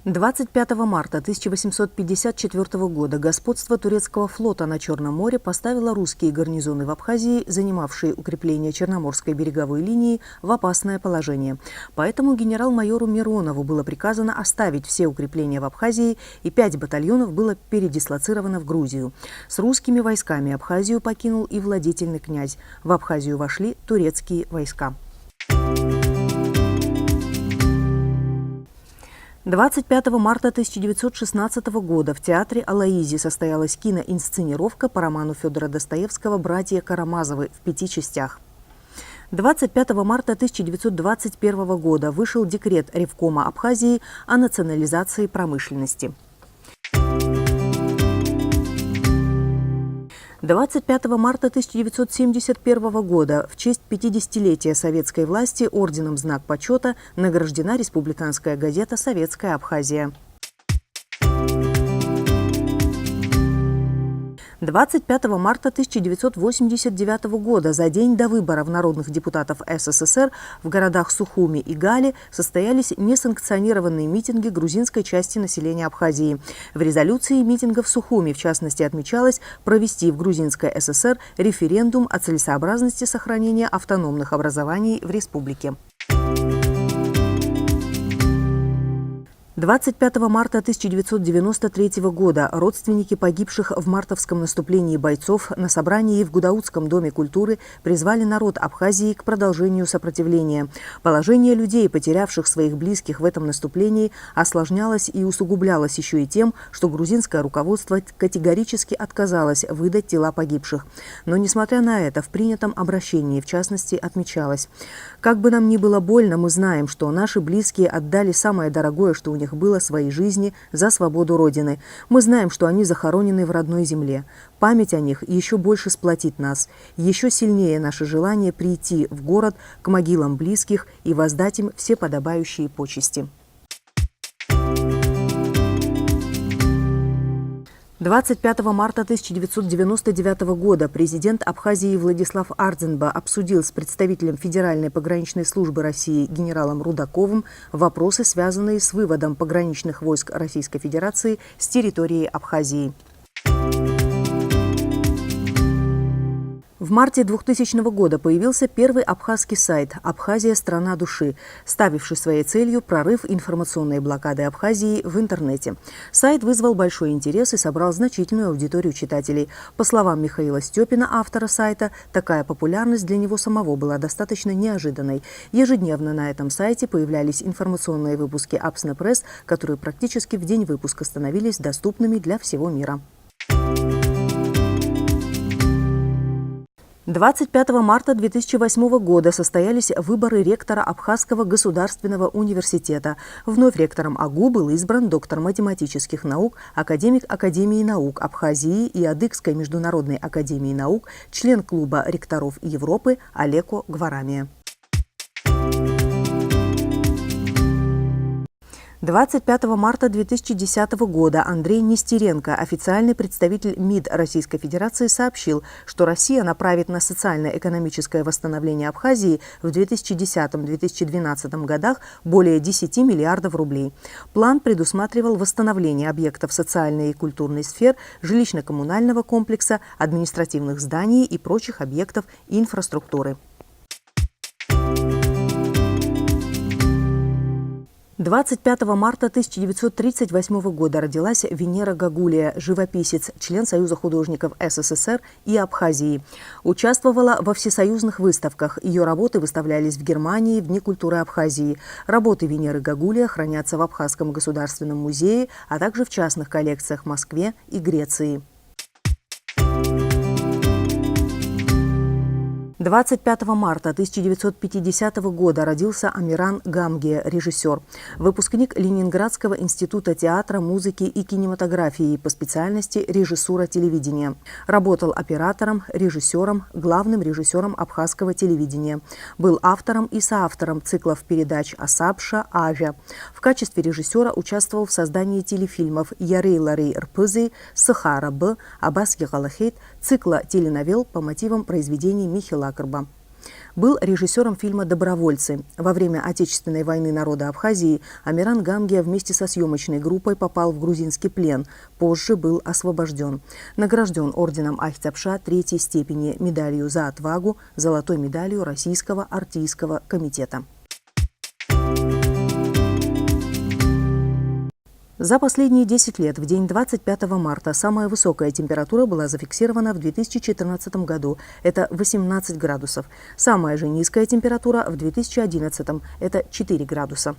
25 марта 1854 года господство турецкого флота на Черном море поставило русские гарнизоны в Абхазии, занимавшие укрепление Черноморской береговой линии, в опасное положение. Поэтому генерал-майору Миронову было приказано оставить все укрепления в Абхазии, и 5 батальонов было передислоцировано в Грузию. С русскими войсками Абхазию покинул и владетельный князь. В Абхазию вошли турецкие войска. 25 марта 1916 года в театре Алаизи состоялась киноинсценировка по роману Федора Достоевского «Братья Карамазовы» в 5 частях. 25 марта 1921 года вышел декрет Ревкома Абхазии о национализации промышленности. 25 марта 1971 года в честь 50-летия советской власти орденом «Знак почета» награждена республиканская газета «Советская Абхазия». 25 марта 1989 года, за день до выборов народных депутатов СССР, в городах Сухуми и Гали состоялись несанкционированные митинги грузинской части населения Абхазии. В резолюции митингов в Сухуми, в частности, отмечалось провести в Грузинской ССР референдум о целесообразности сохранения автономных образований в республике. 25 марта 1993 года родственники погибших в мартовском наступлении бойцов на собрании в Гудаутском доме культуры призвали народ Абхазии к продолжению сопротивления. Положение людей, потерявших своих близких в этом наступлении, осложнялось и усугублялось еще и тем, что грузинское руководство категорически отказалось выдать тела погибших. Но, несмотря на это, в принятом обращении, в частности, отмечалось: «Как бы нам ни было больно, мы знаем, что наши близкие отдали самое дорогое, что у них было, своей жизни за свободу Родины. Мы знаем, что они захоронены в родной земле. Память о них еще больше сплотит нас. Еще сильнее наше желание прийти в город к могилам близких и воздать им все подобающие почести». 25 марта 1999 года президент Абхазии Владислав Ардзинба обсудил с представителем Федеральной пограничной службы России генералом Рудаковым вопросы, связанные с выводом пограничных войск Российской Федерации с территории Абхазии. В марте 2000 года появился первый абхазский сайт «Абхазия – страна души», ставивший своей целью прорыв информационной блокады Абхазии в интернете. Сайт вызвал большой интерес и собрал значительную аудиторию читателей. По словам Михаила Степина, автора сайта, такая популярность для него самого была достаточно неожиданной. Ежедневно на этом сайте появлялись информационные выпуски Абснепресс, которые практически в день выпуска становились доступными для всего мира. 25 марта 2008 года состоялись выборы ректора Абхазского государственного университета. Вновь ректором АГУ был избран доктор математических наук, академик Академии наук Абхазии и Адыгской международной академии наук, член клуба ректоров Европы Алеко Гварамия. 25 марта 2010 года Андрей Нестеренко, официальный представитель МИД Российской Федерации, сообщил, что Россия направит на социально-экономическое восстановление Абхазии в 2010-2012 годах более 10 миллиардов рублей. План предусматривал восстановление объектов социальной и культурной сфер, жилищно-коммунального комплекса, административных зданий и прочих объектов инфраструктуры. 25 марта 1938 года родилась Венера Гагулия, живописец, член Союза художников СССР и Абхазии. Участвовала во всесоюзных выставках. Ее работы выставлялись в Германии в Дни культуры Абхазии. Работы Венеры Гагулия хранятся в Абхазском государственном музее, а также в частных коллекциях в Москве и Греции. 25 марта 1950 года родился Амиран Гамге, режиссер, выпускник Ленинградского института театра, музыки и кинематографии по специальности режиссура телевидения. Работал оператором, режиссером, главным режиссером абхазского телевидения. Был автором и соавтором циклов передач «Асабша», «Авиа». В качестве режиссера участвовал в создании телефильмов «Ярей-Ларей Рпызы», «Сахара Б», «Абаски Галахейт», цикла теленовел по мотивам произведений Михи Лакерба. Был режиссером фильма «Добровольцы». Во время Отечественной войны народа Абхазии Амиран Гамгия вместе со съемочной группой попал в грузинский плен. Позже был освобожден. Награжден орденом Ахтябша 3-й степени, медалью за отвагу, золотой медалью Российского артиллерийского комитета. За последние 10 лет в день 25 марта самая высокая температура была зафиксирована в 2014 году. Это 18 градусов. Самая же низкая температура в 2011 – это 4 градуса.